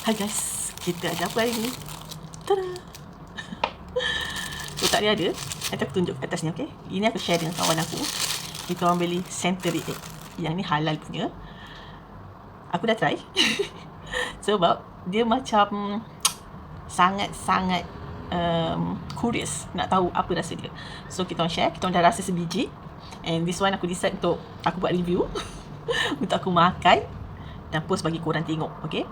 Hai guys, kita ada apa hari ni? Tada! Kotak dia ada. Nanti aku tunjuk kat atas ni, okay? Ini aku share dengan kawan aku. Kita orang beli century egg. Yang ni halal punya. Aku dah try. Sebab dia macam sangat-sangat curious nak tahu apa rasa dia. So kita orang share. Kita orang dah rasa sebiji. And this one aku decide untuk aku buat review. Untuk aku makan dan post bagi korang tengok, okay?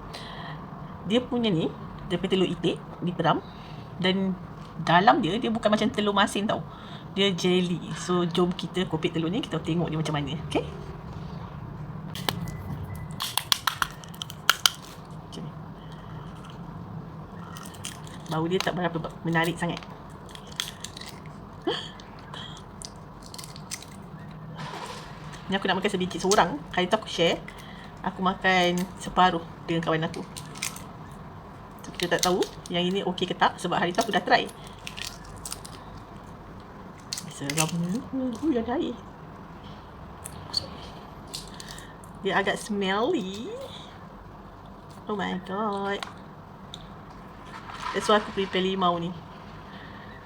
Dia punya ni, dia punya telur itik diperam. Dan dalam dia bukan macam telur masin tau. Dia jelly. So jom kita kopek telur ni, kita tengok dia macam mana, okay? Macam ni. Bau dia tak berapa menarik sangat. Ni aku nak makan sedikit seorang. Kali tu aku share. Aku makan separuh dengan kawan aku. So, kita tak tahu yang ini okey ke tak. Sebab hari tu aku dah try. Seramnya. Ada air. Dia agak smelly. Oh my god. That's why aku prepare limau ni.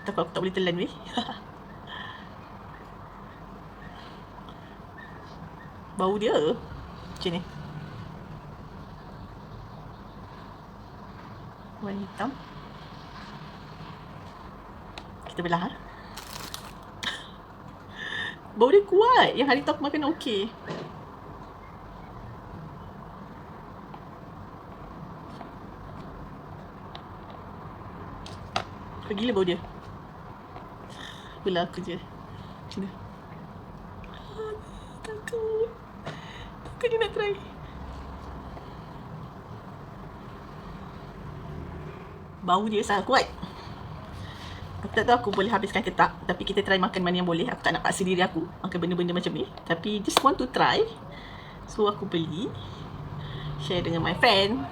Takut aku tak boleh telan weh. Bau dia macam ni. Warna hitam. Kita belah ha? Bau dia kuat. Yang hari tu aku makan okey. Gila bau dia. Belah aku je. Macam ni. Takut. Takut dia nak try. Bau dia sangat kuat. Aku tak tahu aku boleh habiskan ke tak. Tapi kita try makan mana yang boleh. Aku tak nak paksa diri aku makan benda-benda macam ni. Tapi just want to try. So aku beli. Share dengan my friend.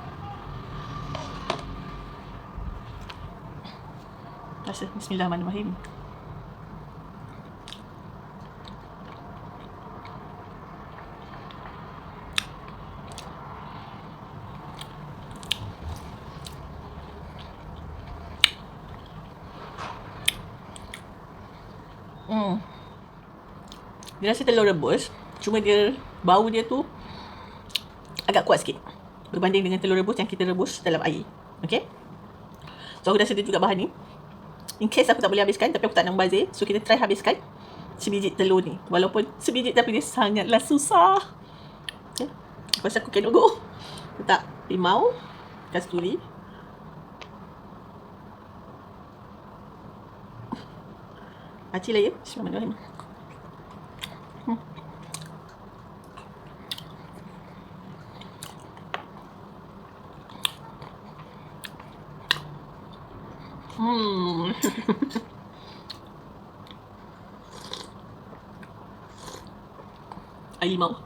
Rasa bismillahirrahmanirrahim. Dia rasa telur rebus. Cuma dia, bau dia tu agak kuat sikit berbanding dengan telur rebus yang kita rebus dalam air. Okay. So aku dah sedia juga bahan ni. In case aku tak boleh habiskan, tapi aku tak nak membazir. So kita try habiskan sebiji telur ni. Walaupun sebiji tapi dia sangatlah susah. Okay. Aku rasa aku cannot go. Letak limau, kasturi. Acil lah ya. Bismillahirrahmanirrahim. Air limau.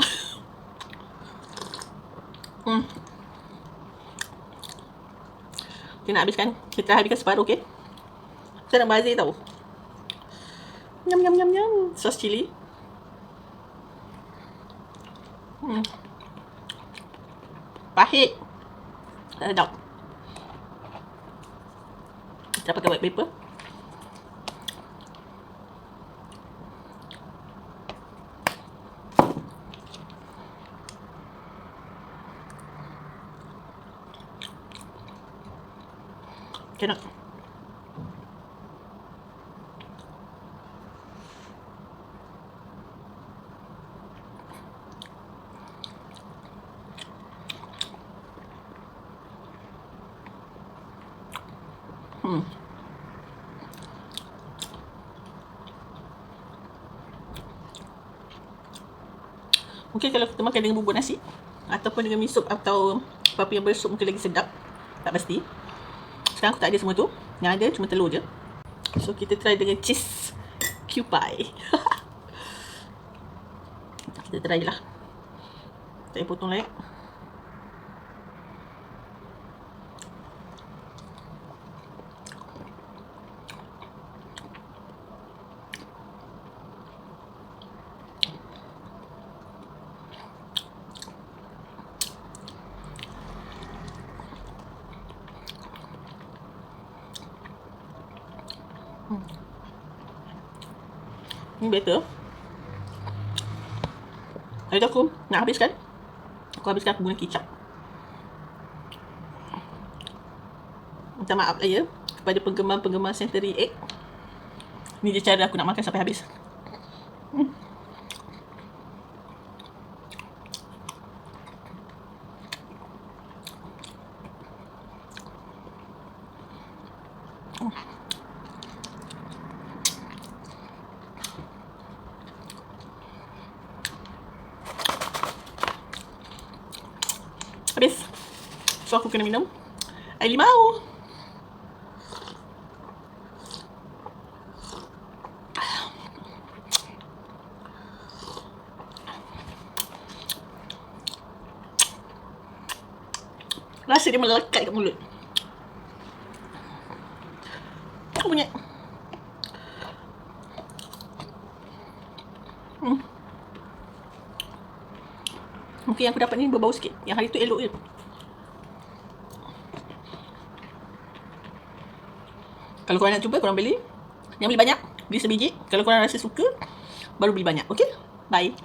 Kita nak habiskan. Kita habiskan separuh, okay? Kita nak bazir tau. Nyam nyam nyam nyam. Sos cili. Pahit. Sedap. Kita pakai white paper. Cannot. Mungkin kalau kita makan dengan bubur nasi ataupun dengan mi sup atau apa-apa yang bersup mungkin lagi sedap. Tak pasti. Sekarang aku tak ada semua tu. Yang ada cuma telur je. So kita try dengan cheese cube pie. Kita try je lah. Tak payah potong lah. Ini better. Kalau aku nak habiskan, aku guna kicap. Minta maaf lah ya kepada penggemar-penggemar century egg. Ni je cara aku nak makan sampai habis. Habis. So aku kena minum air limau. Rasa dia melekat kat mulut. Aku punya. Mungkin yang aku dapat ni berbau sikit. Yang hari tu elok je. Kalau korang nak cuba, korang beli. Yang beli banyak, beli sebiji. Kalau korang rasa suka, baru beli banyak. Okay? Bye.